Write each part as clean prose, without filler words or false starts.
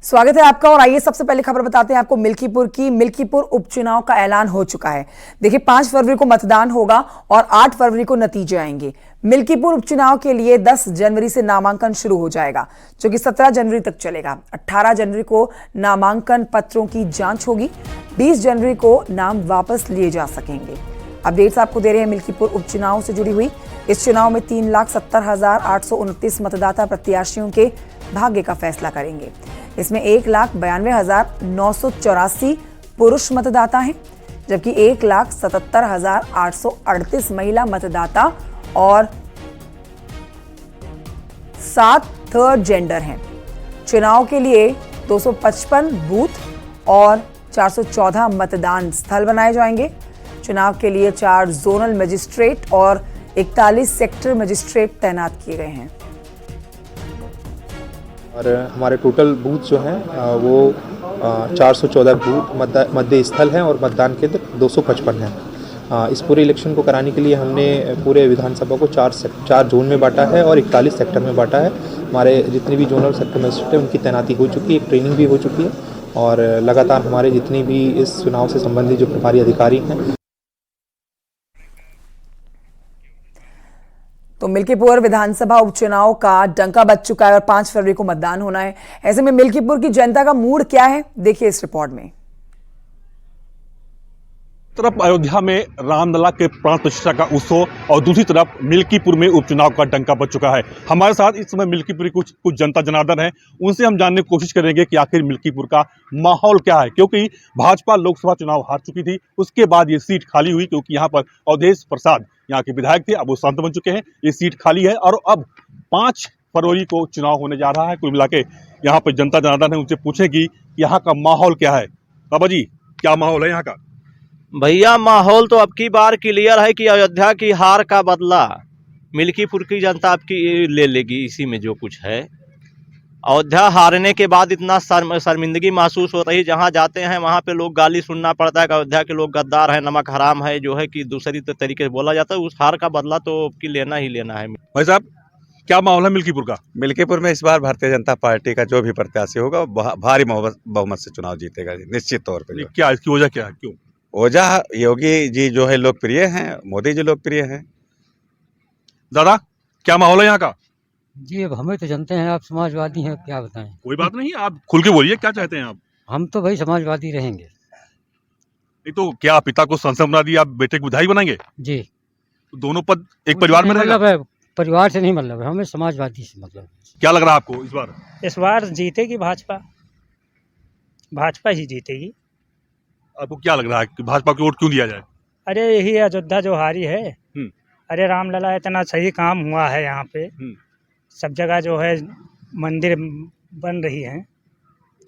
स्वागत है आपका। और आइए सबसे पहले खबर बताते हैं आपको मिल्कीपुर की। मिल्कीपुर उपचुनाव का ऐलान हो चुका है। देखिए 5 फरवरी को मतदान होगा और 8 फरवरी को नतीजे आएंगे। मिल्कीपुर उपचुनाव के लिए 10 जनवरी से नामांकन शुरू हो जाएगा, जो कि 17 जनवरी तक चलेगा। 18 जनवरी को नामांकन पत्रों की जांच होगी। 20 जनवरी को नाम वापस लिए जा सकेंगे। अपडेट्स आपको दे रहे हैं मिल्कीपुर उपचुनाव से जुड़ी हुई। इस चुनाव में 3,70,829 मतदाता प्रत्याशियों के भाग्य का फैसला करेंगे। इसमें 1,92,984 पुरुष मतदाता हैं, जबकि 1,77,838 महिला मतदाता और 7 थर्ड जेंडर हैं। चुनाव के लिए 255 बूथ और 414 मतदान स्थल बनाए जाएंगे। चुनाव के लिए 4 जोनल मजिस्ट्रेट और 41 सेक्टर मजिस्ट्रेट तैनात किए गए हैं। और हमारे टोटल बूथ जो हैं वो 414 बूथ मध्य स्थल हैं और मतदान केंद्र 255 हैं। इस पूरे इलेक्शन को कराने के लिए हमने पूरे विधानसभा को 4 जोन में बांटा है और 41 सेक्टर में बांटा है। हमारे जितने भी जोनल सेक्टर मजिस्ट्रेट हैं उनकी तैनाती हो चुकी है, एक ट्रेनिंग भी हो चुकी है और लगातार हमारे जितने भी इस चुनाव से संबंधित जो प्रभारी अधिकारी हैं। तो मिल्कीपुर विधानसभा उपचुनाव का डंका बज चुका है और 5 फरवरी को मतदान होना है। ऐसे में मिल्कीपुर की जनता का मूड क्या है, देखिए इस रिपोर्ट में। तरफ अयोध्या में रामलला के प्राण प्रतिष्ठा का उत्सव और दूसरी तरफ मिल्कीपुर में उपचुनाव का डंका बज चुका है। हमारे साथ इस समय मिल्कीपुर की कुछ जनता जनार्दन है, उनसे हम जानने की कोशिश करेंगे कि आखिर मिल्कीपुर का माहौल क्या है, क्योंकि भाजपा लोकसभा चुनाव हार चुकी थी, उसके बाद ये सीट खाली हुई क्योंकि यहाँ पर अवधेश प्रसाद यहाँ के विधायक थे, अब वो सांसद बन चुके हैं। ये सीट खाली है और अब 5 फरवरी को चुनाव होने जा रहा है। कुल मिला के यहाँ पर जनता जनार्दन है, उनसे पूछेगी यहाँ का माहौल क्या है। बाबा जी, क्या माहौल है यहाँ का? भैया माहौल तो अब की बार क्लियर है कि अयोध्या की हार का बदला मिल्कीपुर की जनता आपकी ले लेगी। इसी में जो कुछ है, अयोध्या हारने के बाद इतना शर्मिंदगी महसूस हो रही, जहां जाते हैं वहां पे लोग गाली सुनना पड़ता है कि अयोध्या के लोग गद्दार हैं, नमक हराम है, जो है कि दूसरी तरीके से बोला जाता है। उस हार का बदला तो की लेना ही लेना है। भाई साहब, क्या माहौल है मिल्कीपुर का? मिल्कीपुर में इस बार भारतीय जनता पार्टी का जो भी प्रत्याशी होगा भारी बहुमत से चुनाव जीतेगा निश्चित तौर पे। क्या इसकी वजह क्या है? क्यों? वजह योगी जी जो है लोकप्रिय हैं, मोदी जी लोकप्रिय हैं। दादा, क्या माहौल है यहाँ का? जी अब हमें तो जानते हैं, आप समाजवादी हैं, क्या बताएं। कोई बात नहीं, आप खुल के बोलिए, क्या चाहते हैं आप? हम तो भाई समाजवादी रहेंगे। नहीं तो क्या पिता को सांसद बना दिया, आप बेटे को विधायक बनाएंगे? जी, तो दोनों पद एक परिवार में रहेगा? मतलब है, परिवार से नहीं मतलब है, हमें समाजवादी से मतलब है। क्या लग रहा है आपको इस बार? इस बार जीतेगी भाजपा, भाजपा ही जीतेगी। आपको क्या लग रहा है कि भाजपा की वोट क्यों दिया जाए? अरे यही अयोध्या जो हारी है। अरे रामलला इतना सही काम हुआ है यहाँ पे, सब जगह जो है मंदिर बन रही हैं।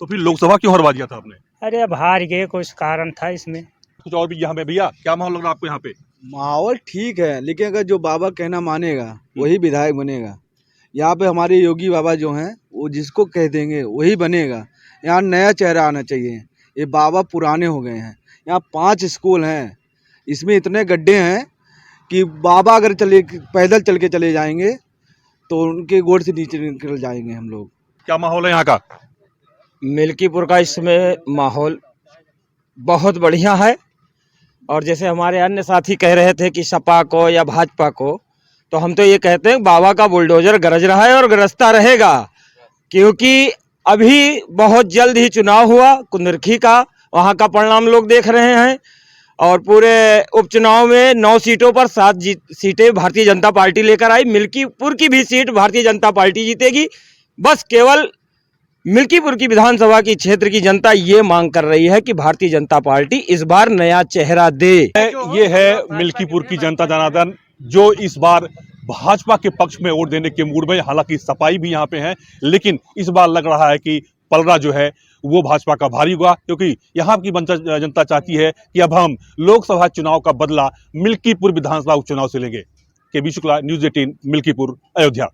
तो फिर लोकसभा क्यों हरवा दिया था आपने? अरे अब हार गए, कुछ कारण था इसमें। कुछ और भी यहाँ पे भैया, क्या माहौल लग रहा है आपको यहाँ पे? माहौल ठीक है, लेकिन अगर जो बाबा कहना मानेगा वही विधायक बनेगा। यहाँ पे हमारे योगी बाबा जो हैं वो जिसको कह देंगे वही बनेगा। यहाँ नया चेहरा आना चाहिए। ये बाबा पुराने हो गए हैं। यहाँ 5 स्कूल हैं, इसमें इतने गड्ढे हैं कि बाबा अगर पैदल चल के चले जाएंगे तो उनके गोद से नीचे निकल जाएंगे हम लोग। क्या माहौल है यहाँ का? मिल्कीपुर का इसमें माहौल बहुत बढ़िया है। और जैसे हमारे अन्य साथी कह रहे थे कि सपा को या भाजपा को, तो हम तो ये कहते हैं बाबा का बुलडोजर गरज रहा है और गरजता रहेगा, क्योंकि अभी बहुत जल्द ही चुनाव हुआ कुंदरखी का, वहाँ का परिणाम लोग देख रहे हैं। और पूरे उपचुनाव में 9 सीटों पर 7 सीटें भारतीय जनता पार्टी लेकर आई। मिल्कीपुर की भी सीट भारतीय जनता पार्टी जीतेगी। बस केवल मिल्कीपुर की विधानसभा की क्षेत्र की जनता ये मांग कर रही है कि भारतीय जनता पार्टी इस बार नया चेहरा दे। ये है मिल्कीपुर की जनता जनार्दन जो इस बार भाजपा के पक्ष में वोट देने के मूड में। हालांकि सपाई भी यहाँ पे है, लेकिन इस बार लग रहा है कि पलड़ा जो है वो भाजपा का भारी होगा, क्योंकि यहाँ की जनता चाहती है कि अब हम लोकसभा चुनाव का बदला मिल्कीपुर विधानसभा उपचुनाव से लेंगे। केबी शुक्ला, न्यूज़ 18, मिल्कीपुर, अयोध्या।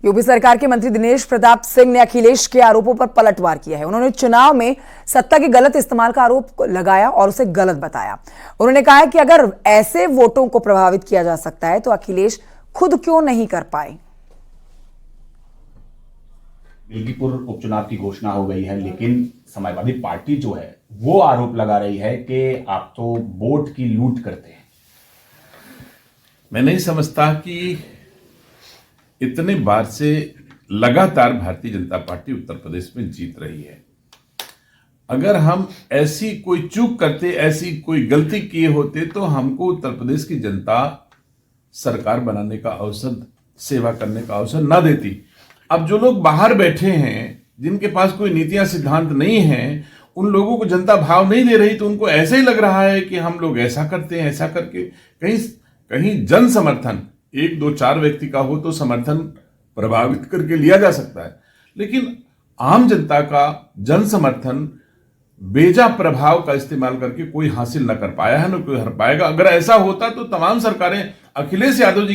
यूपी सरकार के मंत्री दिनेश प्रताप सिंह ने अखिलेश के आरोपों पर पलटवार किया है। उन्होंने चुनाव में सत्ता के गलत इस्तेमाल का आरोप लगाया और उसे गलत बताया। उन्होंने कहा है कि अगर ऐसे वोटों को प्रभावित किया जा सकता है तो अखिलेश खुद क्यों नहीं कर पाए। मिल्कीपुर उपचुनाव की घोषणा हो गई है, लेकिन समाजवादी पार्टी जो है वो आरोप लगा रही है कि आप तो वोट की लूट करते हैं। मैं नहीं समझता कि इतने बार से लगातार भारतीय जनता पार्टी उत्तर प्रदेश में जीत रही है। अगर हम ऐसी कोई चूक करते, ऐसी कोई गलती किए होते तो हमको उत्तर प्रदेश की जनता सरकार बनाने का अवसर, सेवा करने का अवसर ना देती। अब जो लोग बाहर बैठे हैं, जिनके पास कोई नीतियां सिद्धांत नहीं है, उन लोगों को जनता भाव नहीं दे रही, तो उनको ऐसे ही लग रहा है कि हम लोग ऐसा करते हैं, ऐसा करके कहीं जन समर्थन 1, 2, 4 व्यक्ति का हो तो समर्थन प्रभावित करके लिया जा सकता है, लेकिन आम जनता का जन समर्थन बेजा प्रभाव का इस्तेमाल करके कोई हासिल न कर पाया है, न कोई हर पाएगा। अगर ऐसा होता तो तमाम सरकारें अखिलेश यादव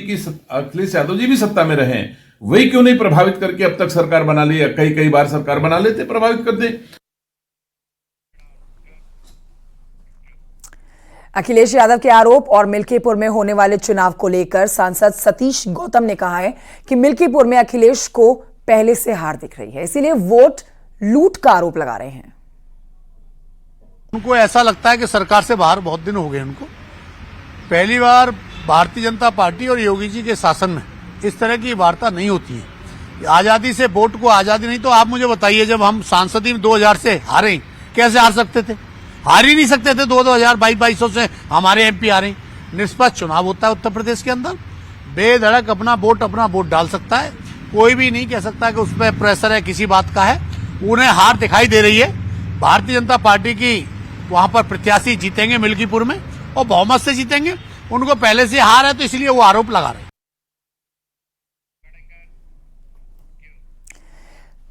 जी भी सत्ता में रहे, वही क्यों नहीं प्रभावित करके अब तक सरकार बना ली, कई बार सरकार बना लेते, प्रभावित कर दे। अखिलेश यादव के आरोप और मिल्कीपुर में होने वाले चुनाव को लेकर सांसद सतीश गौतम ने कहा है कि मिल्कीपुर में अखिलेश को पहले से हार दिख रही है, इसीलिए वोट लूट का आरोप लगा रहे हैं। उनको ऐसा लगता है कि सरकार से बाहर बहुत दिन हो गए उनको। पहली बार भारतीय जनता पार्टी और योगी जी के शासन में इस तरह की वार्ता नहीं होती है। आजादी से वोट को आजादी नहीं, तो आप मुझे बताइए, जब हम सांसदी में 2000 से हारे, कैसे हार सकते थे? हार ही नहीं सकते थे। 2200 से हमारे एमपी आ रहे। निष्पक्ष चुनाव होता है उत्तर प्रदेश के अंदर, बेधड़क अपना वोट डाल सकता है, कोई भी नहीं कह सकता कि उस पर प्रेशर है किसी बात का है। उन्हें हार दिखाई दे रही है। भारतीय जनता पार्टी की वहां पर प्रत्याशी जीतेंगे मिल्कीपुर में और बहुमत से जीतेंगे। उनको पहले से हार है, तो इसलिए वो आरोप लगा रहे हैं।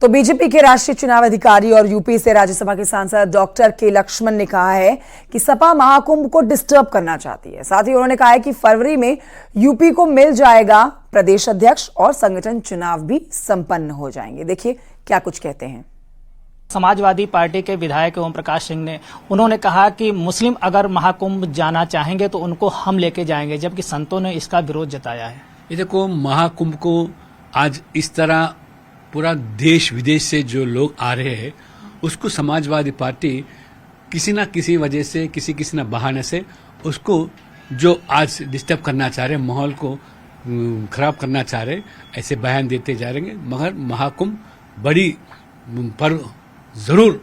तो बीजेपी के राष्ट्रीय चुनाव अधिकारी और यूपी से राज्यसभा के सांसद डॉक्टर के लक्ष्मण ने कहा है कि सपा महाकुंभ को डिस्टर्ब करना चाहती है। साथ ही उन्होंने कहा है कि फरवरी में यूपी को मिल जाएगा प्रदेश अध्यक्ष और संगठन चुनाव भी संपन्न हो जाएंगे। देखिए क्या कुछ कहते हैं। समाजवादी पार्टी के विधायक ओम प्रकाश सिंह ने उन्होंने कहा कि मुस्लिम अगर महाकुंभ जाना चाहेंगे तो उनको हम लेके जाएंगे, जबकि संतों ने इसका विरोध जताया है। ये देखो, महाकुंभ को आज इस तरह पूरा देश विदेश से जो लोग आ रहे हैं, उसको समाजवादी पार्टी किसी न किसी वजह से, किसी न बहाने से उसको जो आज डिस्टर्ब करना चाह रहे, माहौल को खराब करना चाह रहे, ऐसे बयान देते जा रहे हैं। मगर महाकुंभ बड़ी पर्व जरूर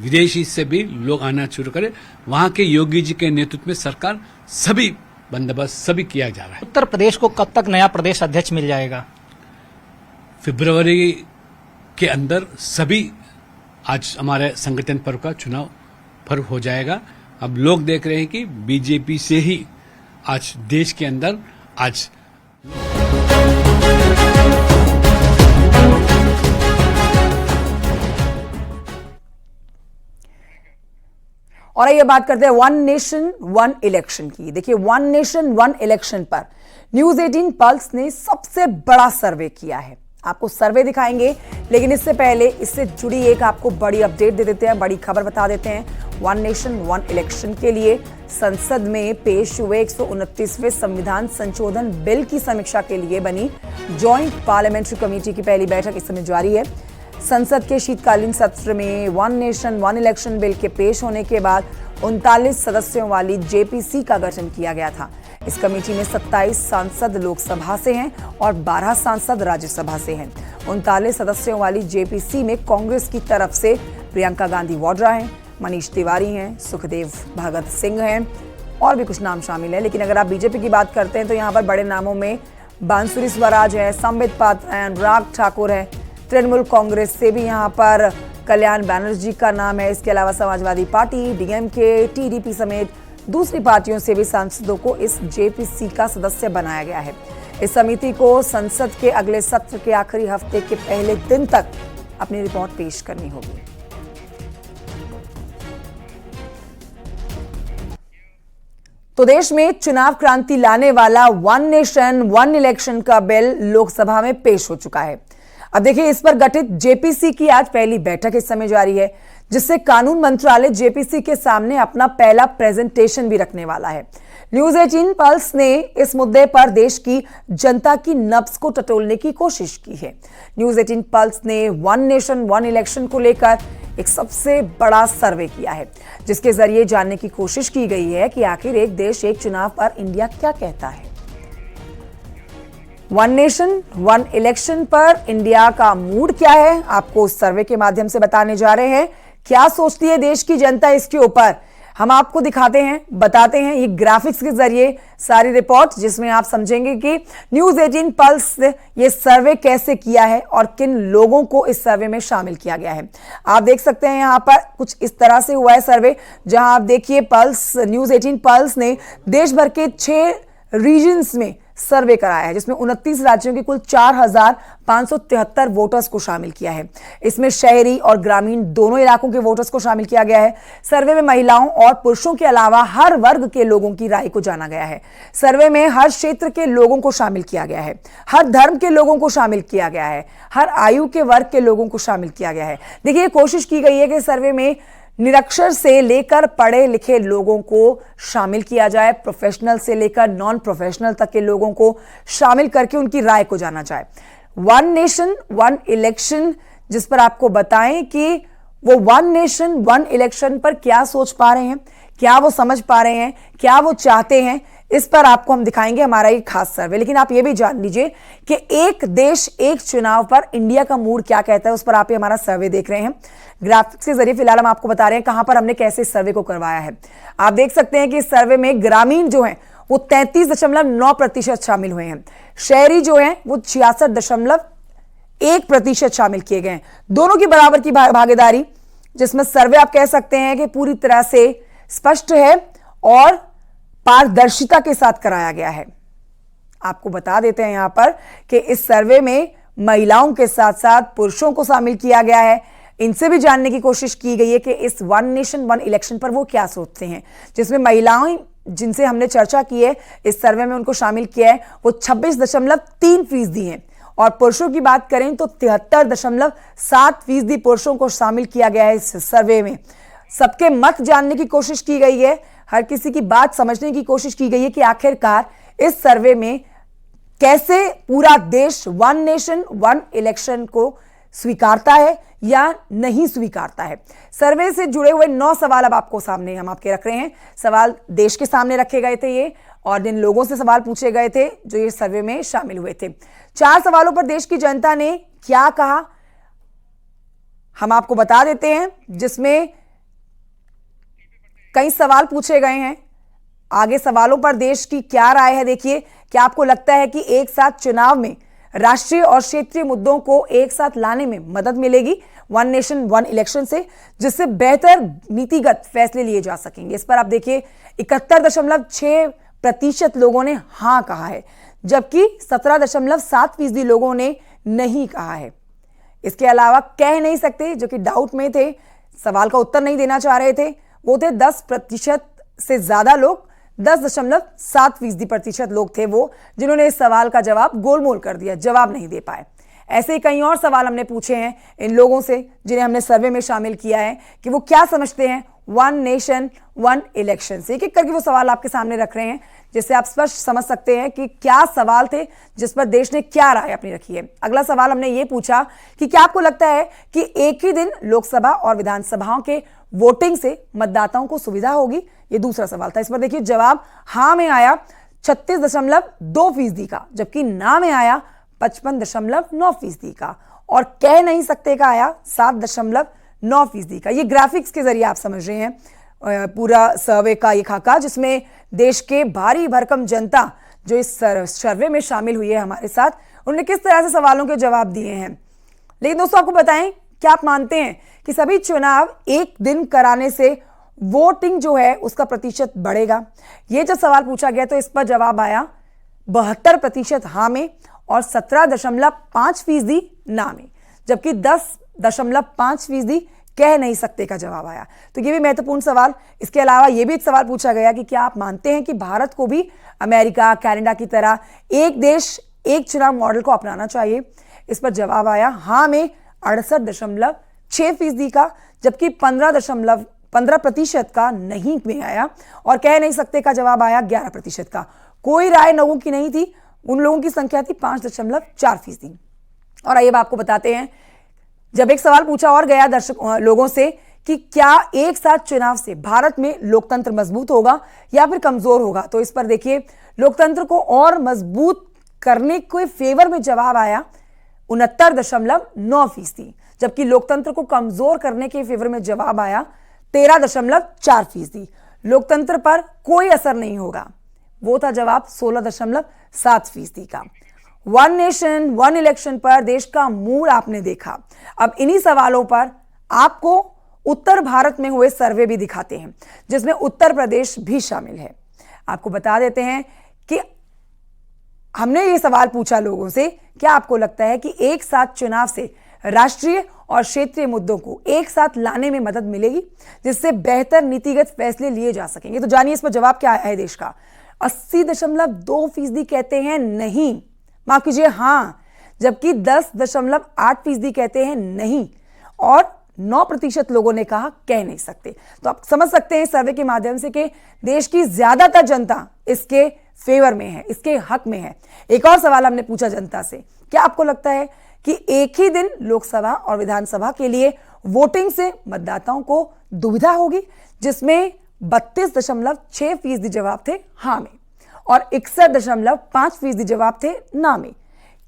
विदेशी से भी लोग आना शुरू करें। वहां के योगी जी के नेतृत्व में सरकार सभी बंदोबस्त सभी किया जा रहा है। उत्तर प्रदेश को कब तक नया प्रदेश अध्यक्ष मिल जाएगा? फरवरी के अंदर सभी आज हमारे संगठन पर्व का चुनाव पर्व हो जाएगा। अब लोग देख रहे हैं कि बीजेपी से ही आज देश के अंदर आज और ये बात करते हैं वन नेशन वन इलेक्शन की। देखिए, वन नेशन वन इलेक्शन पर न्यूज 18 पल्स ने सबसे बड़ा सर्वे किया है। आपको सर्वे दिखाएंगे, लेकिन इससे पहले इससे जुड़ी एक आपको बड़ी अपडेट दे देते हैं, बड़ी खबर बता देते हैं। वन नेशन वन इलेक्शन के लिए संसद में पेश हुए 129वें संविधान संशोधन बिल की समीक्षा के लिए बनी जॉइंट पार्लियामेंट्री कमेटी की पहली बैठक इस समय जारी है। संसद के शीतकालीन सत्र में one nation one election bill के पेश होने के बाद 39 सदस्यों वाली जेपीसी का गठन किया गया था। इस कमेटी में 27 सांसद लोकसभा से हैं और 12 सांसद राज्यसभा से हैं। 39 सदस्यों वाली जेपीसी में कांग्रेस की तरफ से प्रियंका गांधी वाड्रा हैं, मनीष तिवारी हैं, सुखदेव भगत सिंह हैं और भी कुछ नाम शामिल हैं। लेकिन अगर आप बीजेपी की बात करते हैं तो यहाँ पर बड़े नामों में बांसुरी स्वराज है, संबित पात्र हैं, अनुराग ठाकुर है। तृणमूल कांग्रेस से भी यहाँ पर कल्याण बैनर्जी का नाम है। इसके अलावा समाजवादी पार्टी, डीएमके, टीडीपी समेत दूसरी पार्टियों से भी सांसदों को इस जेपीसी का सदस्य बनाया गया है। इस समिति को संसद के अगले सत्र के आखिरी हफ्ते के पहले दिन तक अपनी रिपोर्ट पेश करनी होगी। तो देश में चुनाव क्रांति लाने वाला वन नेशन वन इलेक्शन का बिल लोकसभा में पेश हो चुका है। अब देखिए, इस पर गठित जेपीसी की आज पहली बैठक इस समय जारी है, जिससे कानून मंत्रालय जेपीसी के सामने अपना पहला प्रेजेंटेशन भी रखने वाला है। न्यूज 18 पल्स ने इस मुद्दे पर देश की जनता की नब्ज को टटोलने की कोशिश की है। न्यूज 18 पल्स ने वन नेशन वन इलेक्शन को लेकर एक सबसे बड़ा सर्वे किया है, जिसके जरिए जानने की कोशिश की गई है कि आखिर एक देश एक चुनाव पर इंडिया क्या कहता है। वन नेशन वन इलेक्शन पर इंडिया का मूड क्या है, आपको उस सर्वे के माध्यम से बताने जा रहे हैं। क्या सोचती है देश की जनता इसके ऊपर, हम आपको दिखाते हैं, बताते हैं ये ग्राफिक्स के जरिए सारी रिपोर्ट, जिसमें आप समझेंगे कि न्यूज 18 पल्स ये सर्वे कैसे किया है और किन लोगों को इस सर्वे में शामिल किया गया है। आप देख सकते हैं यहां पर कुछ इस तरह से हुआ है सर्वे, जहां आप देखिए पल्स न्यूज 18 पल्स ने देश भर के 6 रीजन्स में सर्वे कराया है, जिसमें 29 राज्यों के कुल 4,573 वोटर्स को शामिल किया है। इसमें शहरी और ग्रामीण दोनों इलाकों के वोटर्स को शामिल किया गया है। सर्वे में महिलाओं और पुरुषों के अलावा हर वर्ग के लोगों की राय को जाना गया है। सर्वे में हर क्षेत्र के लोगों को शामिल किया गया है, हर धर्म के लोगों को शामिल किया गया है, हर आयु के वर्ग के लोगों को शामिल किया गया है। देखिए, कोशिश की गई है कि सर्वे में निरक्षर से लेकर पढ़े लिखे लोगों को शामिल किया जाए, प्रोफेशनल से लेकर नॉन प्रोफेशनल तक के लोगों को शामिल करके उनकी राय को जाना जाए। वन नेशन वन इलेक्शन, जिस पर आपको बताएं कि वो वन नेशन वन इलेक्शन पर क्या सोच पा रहे हैं, क्या वो समझ पा रहे हैं, क्या वो चाहते हैं, इस पर आपको हम दिखाएंगे हमारा एक खास सर्वे। लेकिन आप ये भी जान लीजिए कि एक देश एक चुनाव पर इंडिया का मूड क्या कहता है, उस पर आप हमारा सर्वे देख रहे हैं ग्राफिक्स के जरिए। फिलहाल हम आपको बता रहे हैं कहां पर हमने कैसे इस सर्वे को करवाया है। आप देख सकते हैं कि इस सर्वे में ग्रामीण जो है वो 33.9% शामिल हुए हैं, शहरी जो है वो 66.1% शामिल किए गए हैं। दोनों की बराबर की भागीदारी, जिसमें सर्वे आप कह सकते हैं कि पूरी तरह से स्पष्ट है और पारदर्शिता के साथ कराया गया है। आपको बता देते हैं यहां पर कि इस सर्वे में महिलाओं के साथ साथ पुरुषों को शामिल किया गया है। इनसे भी जानने की कोशिश की गई है कि इस वन नेशन वन इलेक्शन पर वो क्या सोचते हैं, जिसमें महिलाएं जिनसे हमने चर्चा की है इस सर्वे में उनको शामिल किया है वो 26.3% हैं, और पुरुषों की बात करें तो 73.7% पुरुषों को शामिल किया गया है इस सर्वे में। सबके मत जानने की कोशिश की गई है, हर किसी की बात समझने की कोशिश की गई है कि आखिरकार इस सर्वे में कैसे पूरा देश वन नेशन वन इलेक्शन को स्वीकारता है या नहीं स्वीकारता है। सर्वे से जुड़े हुए 9 सवाल अब आपको सामने हम आपके रख रहे हैं। सवाल देश के सामने रखे गए थे ये, और जिन लोगों से सवाल पूछे गए थे जो ये सर्वे में शामिल हुए थे। 4 सवालों पर देश की जनता ने क्या कहा हम आपको बता देते हैं, जिसमें कई सवाल पूछे गए हैं। आगे सवालों पर देश की क्या राय है, देखिए। क्या आपको लगता है कि एक साथ चुनाव में राष्ट्रीय और क्षेत्रीय मुद्दों को एक साथ लाने में मदद मिलेगी वन नेशन वन इलेक्शन से, जिससे बेहतर नीतिगत फैसले लिए जा सकेंगे? इस पर आप देखिए 71.6% लोगों ने हां कहा है, जबकि 17.7% लोगों ने नहीं कहा है। इसके अलावा कह नहीं सकते, जो कि डाउट में थे, सवाल का उत्तर नहीं देना चाह रहे थे, वो थे 10% से ज्यादा लोग। 10.7% लोग थे वो जिन्होंने इस सवाल का जवाब गोलमोल कर दिया, जवाब नहीं दे पाए। ऐसे ही कई और सवाल हमने पूछे हैं इन लोगों से जिन्हें हमने सर्वे में शामिल किया है कि वो क्या समझते हैं वन नेशन वन इलेक्शन से। एक एक करके वो सवाल आपके सामने रख रहे हैं, जिससे आप स्पष्ट समझ सकते हैं कि क्या सवाल थे जिस पर देश ने क्या राय अपनी रखी है। अगला सवाल हमने ये पूछा कि क्या आपको लगता है कि एक ही दिन लोकसभा और विधानसभाओं के वोटिंग से मतदाताओं को सुविधा होगी? ये दूसरा सवाल था। इस पर देखिए जवाब हां में आया 36.2% का, जबकि ना में आया 55.9% का, और कह नहीं सकते का आया 7.9% का। ये ग्राफिक्स के जरिए आप समझ रहे हैं पूरा सर्वे का ये खाका, जिसमें देश के भारी भरकम जनता जो इस सर्वे में शामिल हुई है हमारे साथ, उन्होंने किस तरह से सवालों के जवाब दिए हैं। लेकिन दोस्तों आपको बताएं, क्या आप मानते हैं कि सभी चुनाव एक दिन कराने से वोटिंग जो है उसका प्रतिशत बढ़ेगा? ये जब सवाल पूछा गया तो इस पर जवाब आया 72% हां में और 17.5% ना में, जबकि 10.5% कह नहीं सकते का जवाब आया। तो ये भी महत्वपूर्ण सवाल। इसके अलावा ये भी एक सवाल पूछा गया कि क्या आप मानते हैं कि भारत को भी अमेरिका, कनाडा की तरह एक देश एक चुनाव मॉडल को अपनाना चाहिए? इस पर जवाब आया हां में 68.6% का, जबकि 15% का नहीं में आया और कह नहीं सकते का जवाब आया 11% का। कोई राय लोगों की नहीं थी, उन लोगों की संख्या थी 5.4%। और आइए अब आपको बताते हैं, जब एक सवाल पूछा और गया लोगों से कि क्या एक साथ चुनाव से भारत में लोकतंत्र मजबूत होगा या फिर कमजोर होगा, तो इस पर देखिए लोकतंत्र को और मजबूत करने के फेवर में जवाब आया 69.9%, जबकि लोकतंत्र को कमजोर करने के फेवर में जवाब आया 13.4%। लोकतंत्र पर कोई असर नहीं होगा, वो था जवाब 16.7% का। वन नेशन वन इलेक्शन पर देश का मूड आपने देखा। अब इन्हीं सवालों पर आपको उत्तर भारत में हुए सर्वे भी दिखाते हैं, जिसमें उत्तर प्रदेश भी शामिल है। आपको बता देते हैं कि हमने ये सवाल पूछा लोगों से, क्या आपको लगता है कि एक साथ चुनाव से राष्ट्रीय और क्षेत्रीय मुद्दों को एक साथ लाने में मदद मिलेगी, जिससे बेहतर नीतिगत फैसले लिए जा सकेंगे? तो जानिए इस पर जवाब क्या है देश का। 80.2% कहते हैं नहीं, माफ कीजिए हाँ, जबकि 10.8% कहते हैं नहीं और 9% लोगों ने कहा कह नहीं सकते। तो आप समझ सकते हैं सर्वे के माध्यम से कि देश की ज्यादातर जनता इसके फेवर में है, इसके हक में है। एक और सवाल हमने पूछा जनता से, क्या आपको लगता है कि एक ही दिन लोकसभा और विधानसभा के लिए वोटिंग से मतदाताओं को दुविधा होगी, जिसमें 32.6% जवाब थे हाँ में और 61.5% जवाब थे ना में।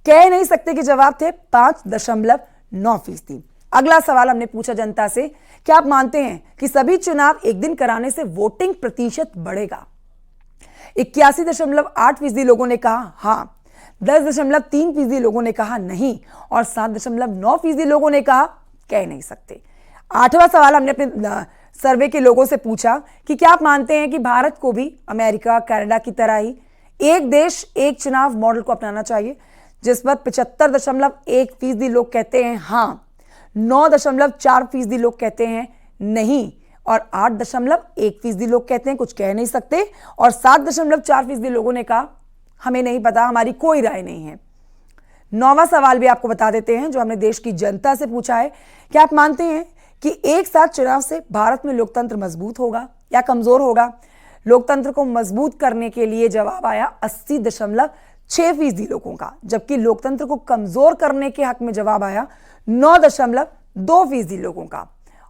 कह नहीं सकते कि जवाब थे 5.9%। अगला सवाल हमने पूछा जनता से, क्या आप मानते हैं कि सभी चुनाव एक दिन कराने से वोटिंग प्रतिशत बढ़ेगा? 81.8% लोगों ने कहा हाँ, 10.3% लोगों ने कहा नहीं और 7.9% लोगों ने कहा कह नहीं सकते। 8वां सवाल हमने अपने सर्वे के लोगों से पूछा कि क्या आप मानते हैं कि भारत को भी अमेरिका, कनाडा की तरह ही एक देश एक चुनाव मॉडल को अपनाना चाहिए, जिस पर 75.1% लोग कहते हैं हाँ, 9.4% लोग कहते हैं नहीं और 8.1% लोग कहते हैं कुछ कह नहीं सकते और 7.4% लोगों ने कहा हमें नहीं पता, हमारी कोई राय नहीं है। 9वां सवाल भी आपको बता देते हैं जो हमने देश की जनता से पूछा है, क्या आप मानते हैं कि एक साथ चुनाव से भारत में लोकतंत्र मजबूत होगा या कमजोर होगा? लोकतंत्र को मजबूत करने के लिए जवाब आया 80.6% लोगों का, जबकि लोकतंत्र को कमजोर करने के हक में जवाब आया 9.2% लोगों का।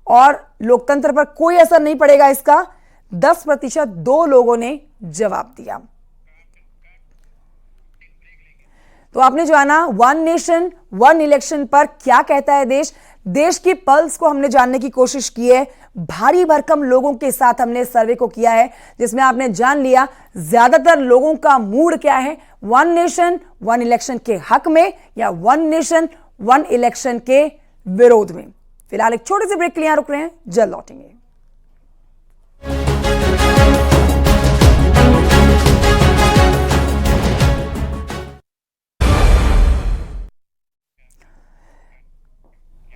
और लोकतंत्र पर कोई असर नहीं पड़ेगा इसका 10% 2 लोगों ने जवाब दिया। तो आपने जाना वन नेशन वन इलेक्शन पर क्या कहता है देश। देश की पल्स को हमने जानने की कोशिश की है, भारी भरकम लोगों के साथ हमने सर्वे को किया है, जिसमें आपने जान लिया ज्यादातर लोगों का मूड क्या है, वन नेशन वन इलेक्शन के हक में या वन नेशन वन इलेक्शन के विरोध में। फिलहाल एक छोटे से ब्रेक के लिए रुक रहे हैं, जल्द लौटेंगे।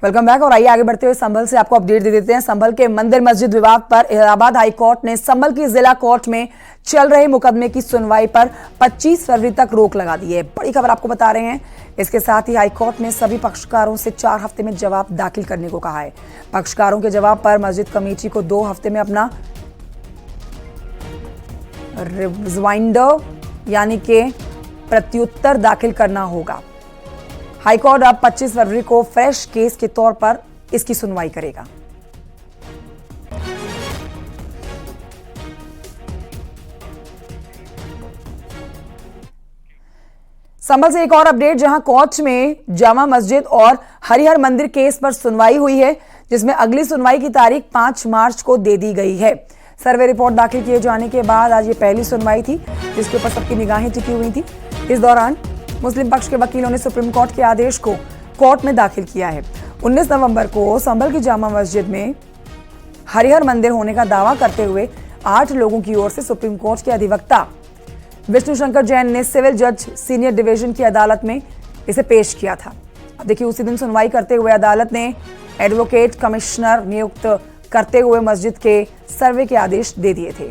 वेलकम बैक और आइए आगे बढ़ते हुए संभल से आपको अपडेट दे देते हैं। संभल के मंदिर मस्जिद विवाद पर इलाहाबाद हाई कोर्ट ने संभल की जिला कोर्ट में चल रहे मुकदमे की सुनवाई पर 25 फरवरी तक रोक लगा दी है। बड़ी खबर आपको बता रहे हैं। इसके साथ ही हाई कोर्ट ने सभी पक्षकारों से 4 हफ्ते में जवाब दाखिल करने को कहा है। पक्षकारों के जवाब पर मस्जिद कमेटी को 2 हफ्ते में अपना रिवाइंडर यानी कि प्रत्युत्तर दाखिल करना होगा। हाईकोर्ट अब 25 फरवरी को फ्रेश केस के तौर पर इसकी सुनवाई करेगा। संभल से एक और अपडेट, जहां कोर्ट में जामा मस्जिद और हरिहर मंदिर केस पर सुनवाई हुई है, जिसमें अगली सुनवाई की तारीख 5 मार्च को दे दी गई है। सर्वे रिपोर्ट दाखिल किए जाने के बाद आज ये पहली सुनवाई थी, जिसके ऊपर सबकी निगाहें टिकी हुई थी। इस दौरान मुस्लिम पक्ष के वकीलों ने सुप्रीम कोर्ट के आदेश को कोर्ट में दाखिल किया है। 19 नवंबर को संभल की जामा मस्जिद में हरिहर मंदिर होने का दावा करते हुए 8 लोगों की ओर से सुप्रीम कोर्ट के अधिवक्ता विष्णु शंकर जैन ने सिविल जज सीनियर डिवीजन की अदालत में इसे पेश किया था। अब देखिए, उसी दिन सुनवाई करते हुए अदालत ने एडवोकेट कमिश्नर नियुक्त करते हुए मस्जिद के सर्वे के आदेश दे दिए थे।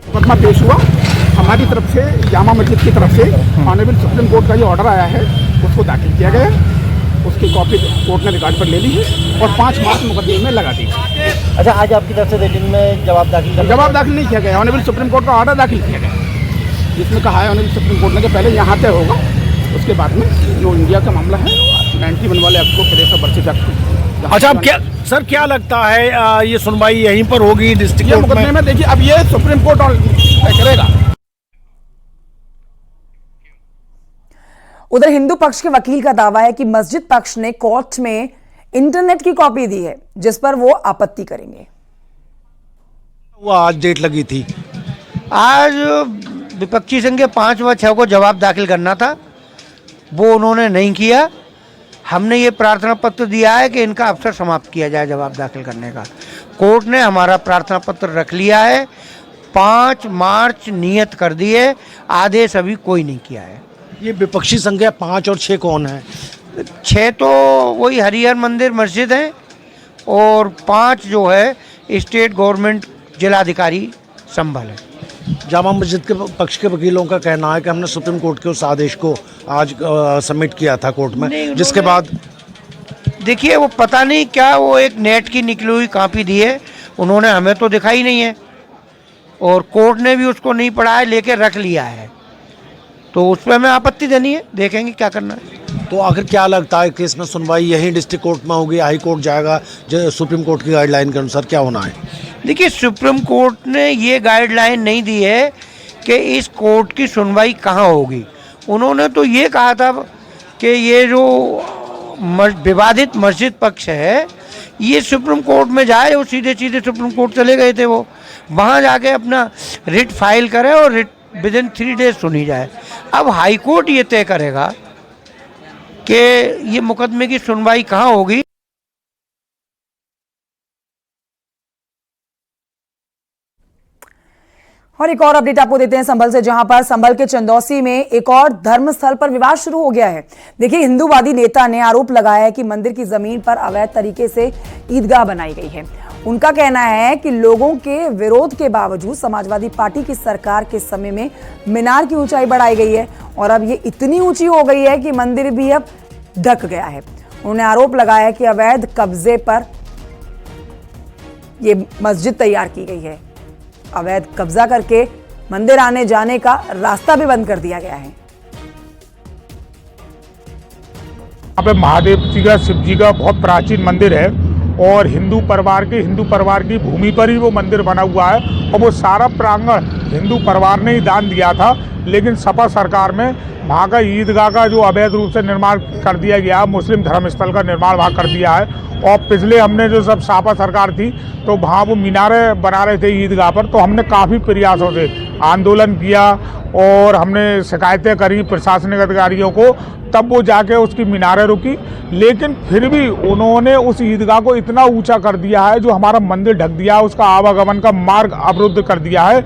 मुकदमा पेश हुआ हमारी तरफ से, जामा मस्जिद की तरफ से ऑनरेबल सुप्रीम कोर्ट का जो ऑर्डर आया है उसको दाखिल किया गया। उसकी कॉपी कोर्ट ने रिकॉर्ड पर ले ली है और 5 मार्च मुकदमे में लगा दी। अच्छा, आज आपकी तरफ से रेटिंग में जवाब दाखिल नहीं किया गया। ऑनरेबल सुप्रीम कोर्ट का ऑर्डर दाखिल किया गया जिसमें कहा है ऑनरेबल सुप्रीम कोर्ट ने कि पहले यहाँ तय होगा, उसके बाद में जो इंडिया का मामला है 91 वाले एक्ट को प्लेस ऑफ बर्सिस एक्ट। अच्छा, अब क्या सर क्या लगता है ये सुनवाई यहीं पर होगी डिस्ट्रिक्ट कोर्ट मुकदमे में? देखिए, अब ये सुप्रीम कोर्ट तय करेगा। उधर हिंदू पक्ष के वकील का दावा है कि मस्जिद पक्ष ने कोर्ट में इंटरनेट की कॉपी दी है जिस पर वो आपत्ति करेंगे। वो आज डेट लगी थी, आज विपक्षी संघ के 5 व 6 को जवाब दाखिल करना था, वो उन्होंने नहीं किया। हमने ये प्रार्थना पत्र दिया है कि इनका अवसर समाप्त किया जाए जवाब दाखिल करने का। कोर्ट ने हमारा प्रार्थना पत्र रख लिया है, 5 मार्च नियत कर दी है, आदेश अभी कोई नहीं किया है। ये विपक्षी संख्या 5 और 6 कौन है? 6 तो वही हरिहर मंदिर मस्जिद है और 5 जो है स्टेट गवर्नमेंट जिलाधिकारी संभल है। जामा मस्जिद के पक्ष के वकीलों का कहना है कि हमने सुप्रीम कोर्ट के उस आदेश को आज सबमिट किया था कोर्ट में, जिसके बाद देखिए वो पता नहीं क्या वो एक नेट की निकली हुई कॉपी दी है, उन्होंने हमें तो दिखाई नहीं है और कोर्ट ने भी उसको नहीं पढ़ा है, लेके रख लिया है, तो उस पर हमें आपत्ति देनी है, देखेंगे क्या करना है। तो आखिर क्या लगता है केस में सुनवाई यहीं डिस्ट्रिक्ट कोर्ट में होगी, हाई कोर्ट जाएगा? जो सुप्रीम कोर्ट की गाइडलाइन के अनुसार क्या होना है? देखिए, सुप्रीम कोर्ट ने ये गाइडलाइन नहीं दी है कि इस कोर्ट की सुनवाई कहाँ होगी। उन्होंने तो ये कहा था कि ये जो विवादित मस्जिद पक्ष है ये सुप्रीम कोर्ट में जाए, और सीधे सीधे सुप्रीम कोर्ट चले गए थे, वो वहाँ जाके अपना रिट फाइल करे और रिट विदिन 3 डेज सुनी जाए। अब हाई कोर्ट ये तय करेगा कि ये मुकदमे की सुनवाई कहाँ होगी। और एक और अपडेट आपको देते हैं संभल से, जहां पर संभल के चंदौसी में एक और धर्मस्थल पर विवाद शुरू हो गया है। देखिए, हिंदूवादी नेता ने आरोप लगाया है कि मंदिर की जमीन पर अवैध तरीके से ईदगाह बनाई गई है। उनका कहना है कि लोगों के विरोध के बावजूद समाजवादी पार्टी की सरकार के समय में मीनार की ऊंचाई बढ़ाई गई है और अब ये इतनी ऊंची हो गई है कि मंदिर भी अब ढक गया है। उन्होंने आरोप लगाया कि अवैध कब्जे पर यह मस्जिद तैयार की गई है। अवैध कब्जा करके मंदिर आने जाने का रास्ता भी बंद कर दिया गया है। यहाँ पे महादेव जी का, शिव जी का बहुत प्राचीन मंदिर है और हिंदू परिवार की भूमि पर ही वो मंदिर बना हुआ है और वो सारा प्रांगण हिंदू परिवार ने ही दान दिया था। लेकिन सपा सरकार में वहाँ का ईदगाह का जो अवैध रूप से निर्माण कर दिया गया, मुस्लिम धर्मस्थल का निर्माण वहाँ कर दिया है। और पिछले हमने जो सब सपा सरकार थी तो वहाँ वो मीनारे बना रहे थे ईदगाह पर, तो हमने काफ़ी प्रयासों से आंदोलन किया और हमने शिकायतें करी प्रशासनिक अधिकारियों को, तब वो जाके उसकी मीनारें रुकी। लेकिन फिर भी उन्होंने उस ईदगाह को इतना ऊंचा कर दिया है, जो हमारा मंदिर ढक दिया, उसका आवागमन का मार्ग अवरुद्ध कर दिया है।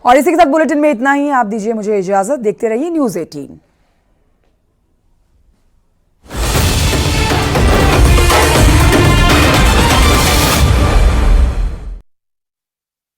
और इसी के साथ बुलेटिन में इतना ही। आप दीजिए मुझे इजाजत। देखते रहिए News 18।